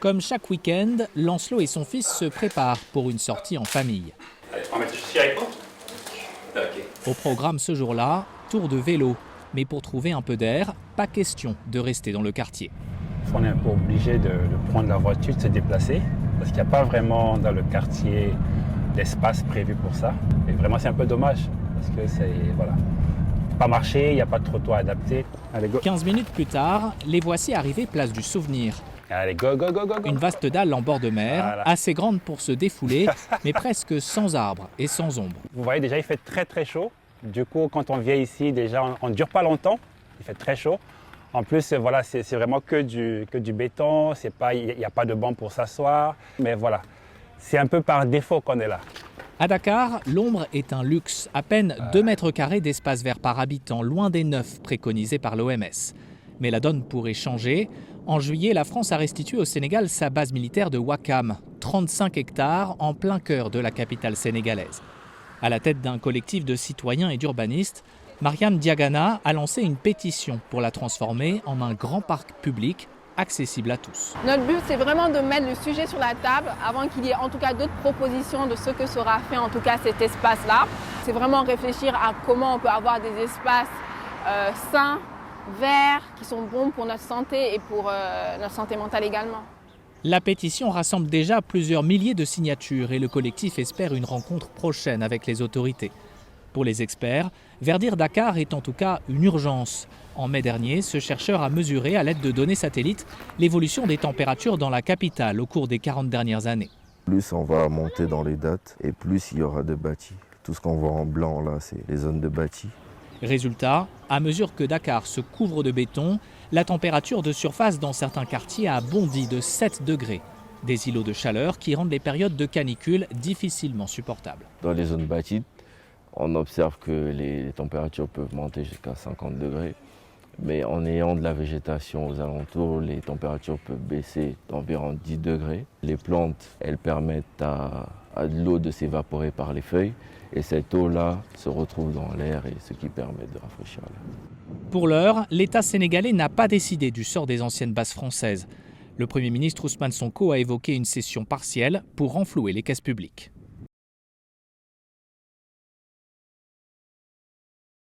Comme chaque week-end, Lancelot et son fils se préparent pour une sortie en famille. Allez, on va mettre ici avec moi. Ok. Au programme ce jour-là, tour de vélo. Mais pour trouver un peu d'air, pas question de rester dans le quartier. On est un peu obligé de prendre la voiture, de se déplacer, parce qu'il n'y a pas vraiment dans le quartier d'espace prévu pour ça. Et vraiment, c'est un peu dommage, parce que c'est, voilà, pas marcher, il n'y a pas de trottoir adapté. Allez, go. 15 minutes plus tard, les voici arrivés place du Souvenir. Allez, go, go, go, go, go. Une vaste dalle en bord de mer, Voilà. assez grande pour se défouler, mais presque sans arbres et sans ombre. Vous voyez, déjà, il fait très, très chaud. Du coup, quand on vient ici, déjà, on ne dure pas longtemps. Il fait très chaud. En plus, voilà, c'est vraiment que du béton. Il n'y a pas de banc pour s'asseoir. Mais voilà, c'est un peu par défaut qu'on est là. À Dakar, l'ombre est un luxe. À peine 2 mètres carrés d'espace vert par habitant, loin des 9 préconisés par l'OMS. Mais la donne pourrait changer. En juillet, la France a restitué au Sénégal sa base militaire de Ouakam, 35 hectares en plein cœur de la capitale sénégalaise. À la tête d'un collectif de citoyens et d'urbanistes, Mariam Diagana a lancé une pétition pour la transformer en un grand parc public accessible à tous. Notre but, c'est vraiment de mettre le sujet sur la table avant qu'il y ait en tout cas d'autres propositions de ce que sera fait en tout cas cet espace-là. C'est vraiment réfléchir à comment on peut avoir des espaces sains, verts, qui sont bons pour notre santé et pour notre santé mentale également. La pétition rassemble déjà plusieurs milliers de signatures et le collectif espère une rencontre prochaine avec les autorités. Pour les experts, verdir Dakar est en tout cas une urgence. En mai dernier, ce chercheur a mesuré à l'aide de données satellites l'évolution des températures dans la capitale au cours des 40 dernières années. Plus on va monter dans les dates et plus il y aura de bâtis. Tout ce qu'on voit en blanc là, c'est les zones de bâtis. Résultat, à mesure que Dakar se couvre de béton, la température de surface dans certains quartiers a bondi de 7 degrés. Des îlots de chaleur qui rendent les périodes de canicule difficilement supportables. Dans les zones bâties, on observe que les températures peuvent monter jusqu'à 50 degrés. Mais en ayant de la végétation aux alentours, les températures peuvent baisser d'environ 10 degrés. Les plantes, elles permettent à de l'eau de s'évaporer par les feuilles. Et cette eau-là se retrouve dans l'air et ce qui permet de rafraîchir l'air. Pour l'heure, l'État sénégalais n'a pas décidé du sort des anciennes bases françaises. Le Premier ministre Ousmane Sonko a évoqué une cession partielle pour renflouer les caisses publiques.